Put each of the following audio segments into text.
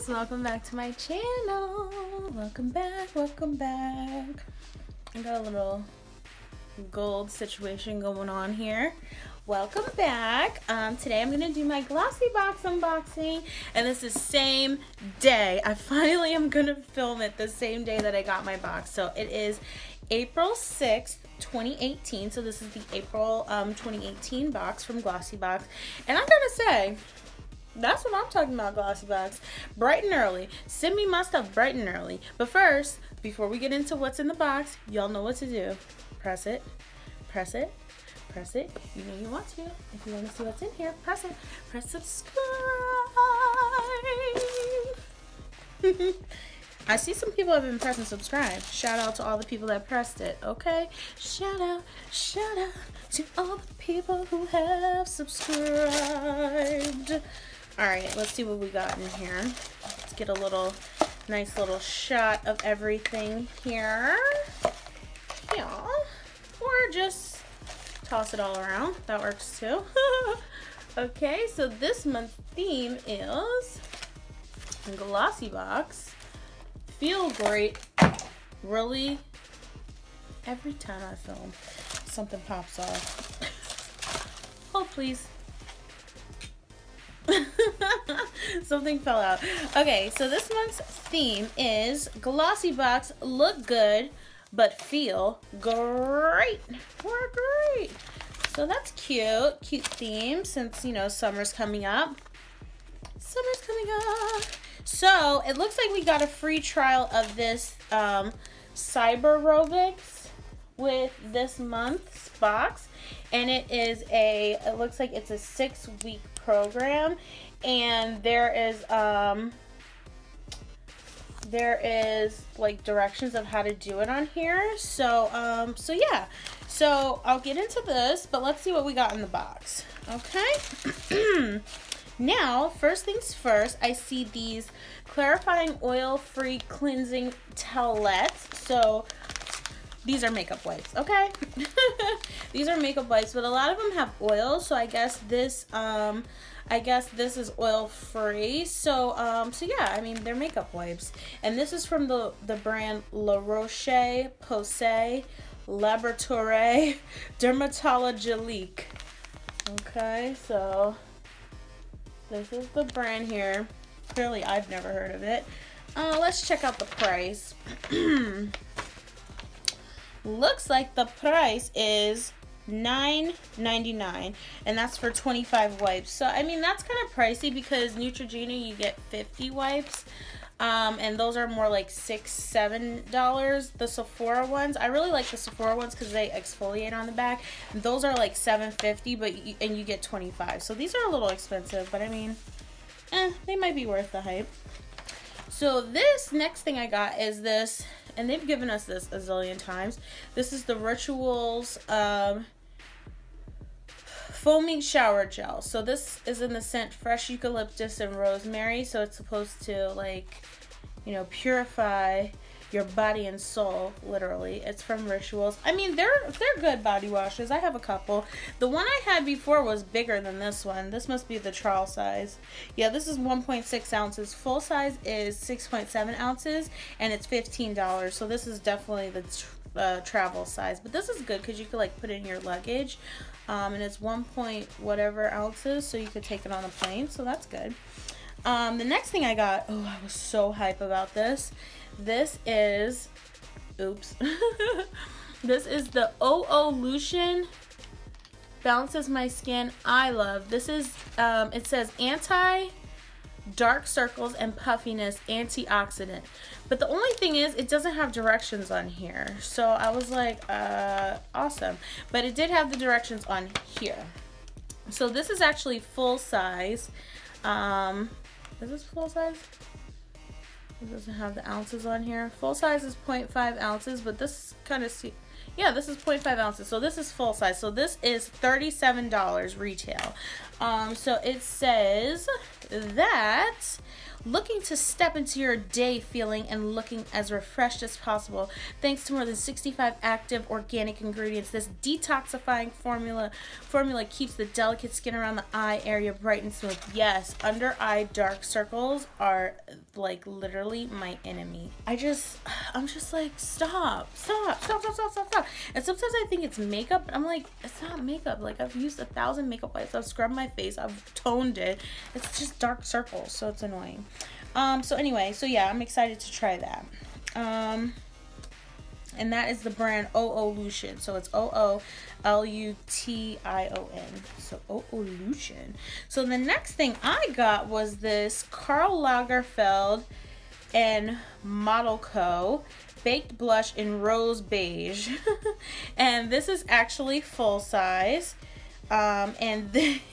guys, welcome back to my channel. Welcome back, welcome back. I got a little gold situation going on here. Welcome back. Today I'm gonna do my Glossybox unboxing, and this is same day. I finally am gonna film it the same day that I got my box. So it is April 6th, 2018. So this is the April 2018 box from Glossybox, and I gotta say, that's what I'm talking about, Glossybox. Bright and early. Send me my stuff bright and early. But first, before we get into what's in the box, y'all know what to do. Press it, press it, press it. You know you want to. If you want to see what's in here, press it. Press subscribe. I see some people have been pressing subscribe. Shout out to all the people that pressed it, okay? Shout out to all the people who have subscribed. All right, let's see what we got in here. Let's get a nice little shot of everything here. Yeah, or just toss it all around. That works too. Okay, so this month's theme is Glossybox. Feel great. Really, every time I film, something pops off. Oh, please. Something fell out. Okay, so this month's theme is Glossybox. Look good, but feel great. We're great. So that's cute. Cute theme since, you know, summer's coming up. Summer's coming up. So it looks like we got a free trial of this Cyber Aerobics with this month's box, and it looks like it's a 6-week program, and there is like directions of how to do it on here. So yeah, so I'll get into this, but let's see what we got in the box. Okay. Now, first things first, I see these clarifying oil-free cleansing towelettes. So these are makeup wipes, okay? These are makeup wipes, but a lot of them have oil, so I guess this is oil-free. So yeah, I mean, they're makeup wipes. And this is from the brand Roche-posay Laboratoire Dermatologique. Okay, so this is the brand here. Clearly, I've never heard of it. Let's check out the price. Looks like the price is $9.99, and that's for 25 wipes. So, I mean, that's kind of pricey because Neutrogena, you get 50 wipes. And those are more like $6, $7. The Sephora ones, I really like the Sephora ones because they exfoliate on the back. And those are like $7.50, and you get 25. So these are a little expensive, but I mean, they might be worth the hype. So this next thing I got is this, and they've given us this a zillion times. This is the Rituals Foaming Shower Gel. So this is in the scent Fresh Eucalyptus and Rosemary. So it's supposed to, like, you know, purify your body and soul, literally. It's from Rituals. I mean, they're good body washes. I have a couple. The one I had before was bigger than this one. This must be the trial size. Yeah, this is 1.6 ounces. Full size is 6.7 ounces, and it's $15. So this is definitely the travel size. But this is good because you could, like, put it in your luggage. And it's 1 point whatever ounces, so you could take it on a plane. So that's good. The next thing I got, oh, I was so hype about this. This is, oops. This is the oolution Balances My Skin Eye Love. This is, it says anti-dark circles and puffiness antioxidant. But the only thing is, it doesn't have directions on here. So I was like, awesome. But it did have the directions on here. So this is actually full size. Is this full size? It doesn't have the ounces on here. Full size is 0.5 ounces, but this kind of, yeah, this is 0.5 ounces. So this is full size. So this is $37 retail. So it says that looking to step into your day feeling and looking as refreshed as possible. Thanks to more than 65 active organic ingredients, this detoxifying formula keeps the delicate skin around the eye area bright and smooth. Yes, under eye dark circles are like literally my enemy. I'm just like, stop. And sometimes I think it's makeup, but I'm like, it's not makeup. Like, I've used 1,000 makeup wipes, I've scrubbed my face, I've toned it. It's just dark circles, so it's annoying. So anyway, so yeah, I'm excited to try that. And that is the brand oolution. So it's oolution. So oolution. So the next thing I got was this Karl Lagerfield and Modelco baked blush in rose beige. And this is actually full size. And it's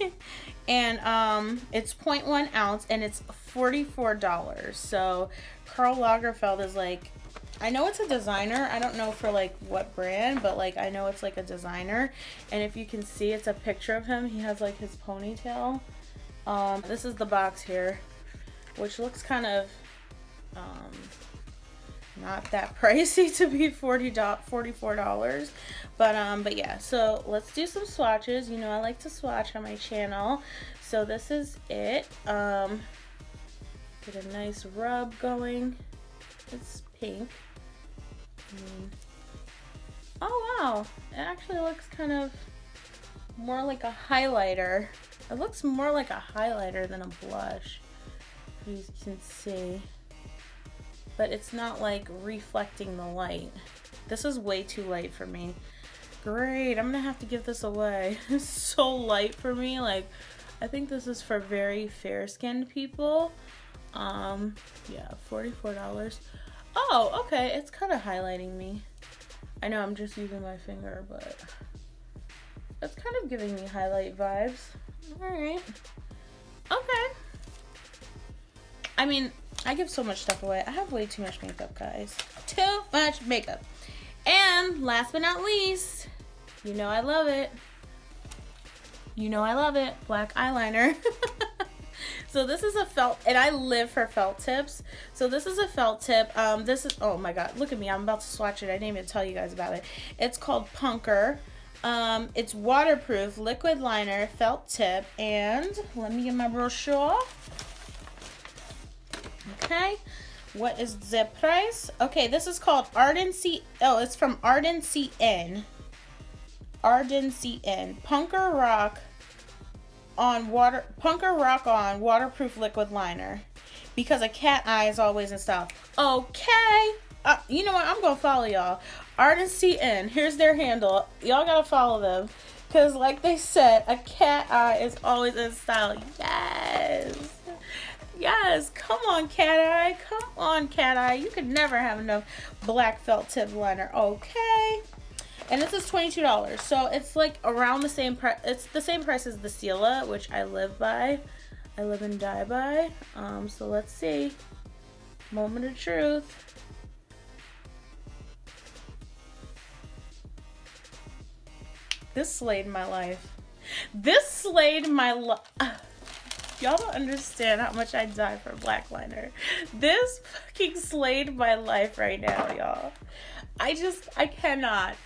0.1 ounce and it's $44. So Karl Lagerfeld is like, I know it's a designer. I don't know for like what brand, but like I know it's like a designer. And if you can see, it's a picture of him. He has like his ponytail. This is the box here, which looks kind of not that pricey to be $44. But yeah, so let's do some swatches. You know, I like to swatch on my channel. So this is it. Get a nice rub going. It's pink. Oh wow, it actually looks kind of more like a highlighter. It looks more like a highlighter than a blush, you can see. But it's not like reflecting the light. This is way too light for me. Great, I'm gonna have to give this away. It's so light for me. Like, I think this is for very fair-skinned people. Yeah, $44. Oh, okay, it's kind of highlighting me. I know I'm just using my finger, but it's kind of giving me highlight vibes. Alright. Okay. I mean, I give so much stuff away. I have way too much makeup, guys. Too much makeup. And last but not least, you know I love it. You know I love it. Black eyeliner. So this is a felt, and I live for felt tips. So this is a felt tip. This is, oh my god, look at me. I'm about to swatch it. I didn't even tell you guys about it. It's called Punker. It's waterproof liquid liner felt tip. And let me get my brochure. Okay. What is the price? Okay, this is called Ardency. Oh, it's from Ardency Inn. Ardency Inn. Punker Rock on waterproof liquid liner, because a cat eye is always in style. Okay, you know what, I'm gonna follow y'all. Ardency Inn, here's their handle. Y'all gotta follow them, because like they said, a cat eye is always in style. Yes, come on cat eye, come on cat eye. You could never have enough black felt tip liner. Okay. And this is $22, so it's like around the same price. It's the same price as the Sela, which I live by. I live and die by. So let's see. Moment of truth. This slayed my life. This slayed my life. Y'all don't understand how much I die for black liner. This fucking slayed my life right now, y'all. I cannot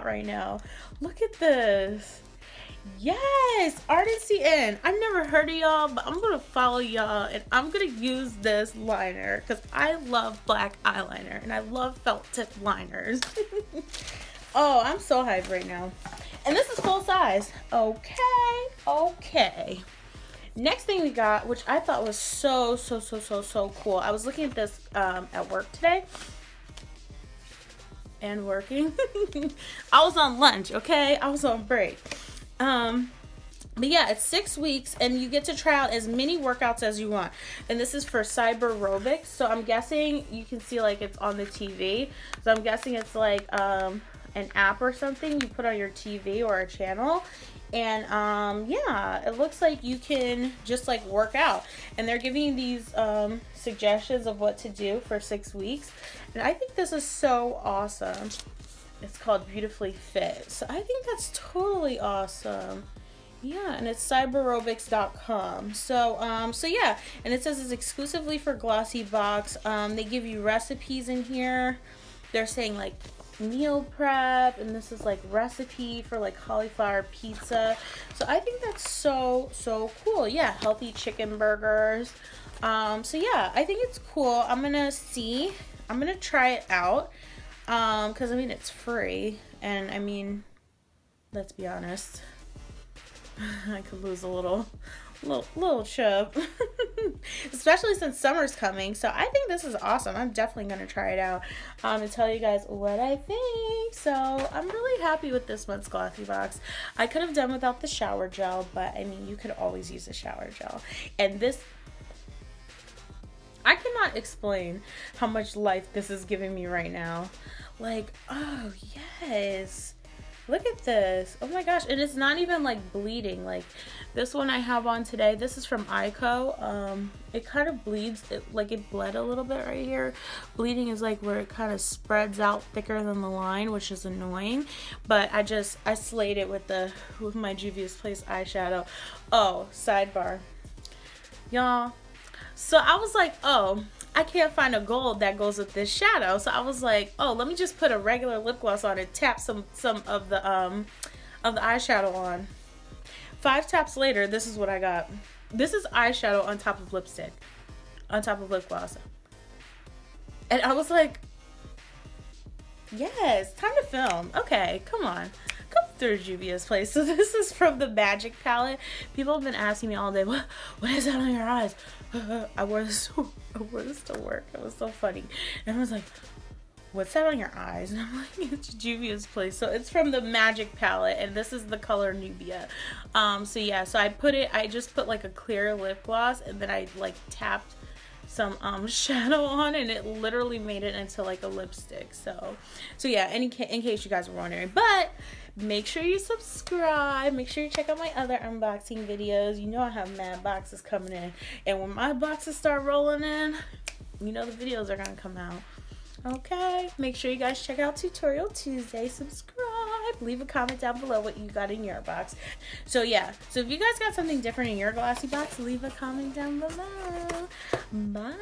right now. Look at this. Yes, Ardency Inn. I've never heard of y'all, but I'm gonna follow y'all and I'm gonna use this liner because I love black eyeliner and I love felt tip liners. Oh, I'm so hyped right now. And this is full size. Okay. Next thing we got, which I thought was so cool. I was looking at this at work today. And working. I was on lunch, okay? I was on break. But yeah, it's 6 weeks and you get to try out as many workouts as you want. And this is for cyber aerobics. So I'm guessing you can see like it's on the TV. So I'm guessing it's like an app or something you put on your TV or a channel. And yeah, it looks like you can just like work out. And they're giving you these suggestions of what to do for 6 weeks. And I think this is so awesome. It's called Beautifully Fit. So I think that's totally awesome. Yeah, and it's cyberobics.com. So yeah, and it says it's exclusively for Glossybox. They give you recipes in here. They're saying like meal prep, and this is like recipe for like cauliflower pizza. So I think that's so cool. Yeah, healthy chicken burgers. So yeah, I think it's cool. I'm gonna try it out, because I mean it's free, and I mean, let's be honest, I could lose a little chub, especially since summer's coming. So I think this is awesome. I'm definitely gonna try it out, and tell you guys what I think. So I'm really happy with this month's Glossybox. I could have done without the shower gel, but I mean, you could always use a shower gel. And this, I cannot explain how much life this is giving me right now. Like, oh yes, look at this. Oh my gosh, and it's not even like bleeding. Like this one I have on today, this is from Ico. It kind of bleeds, it bled a little bit right here. Bleeding is like where it kind of spreads out thicker than the line, which is annoying. But I slayed it with my Juvia's Place eyeshadow. Oh, sidebar, y'all. So I was like, oh, I can't find a gold that goes with this shadow. So I was like, oh, let me just put a regular lip gloss on and tap some of the eyeshadow on. 5 taps later, this is what I got. This is eyeshadow on top of lipstick, on top of lip gloss. And I was like, yes, time to film. Okay, come on. Come through Juvia's Place. So this is from the Magic palette. People have been asking me all day, what is that on your eyes? I wore this to work. It was so funny. And I was like, what's that on your eyes? And I'm like, it's Juvia's Place. So it's from the Magic palette, and this is the color Nubia. So yeah, so I just put like a clear lip gloss, and then I like tapped some shadow on, and it literally made it into like a lipstick. So yeah, in case you guys were wondering. But make sure you subscribe. Make sure you check out my other unboxing videos. You know I have mad boxes coming in, and when my boxes start rolling in, you know the videos are gonna come out. Okay, make sure you guys check out Tutorial Tuesday. Subscribe, leave a comment down below what you got in your box. So yeah, so if you guys got something different in your Glossybox, leave a comment down below. Bye.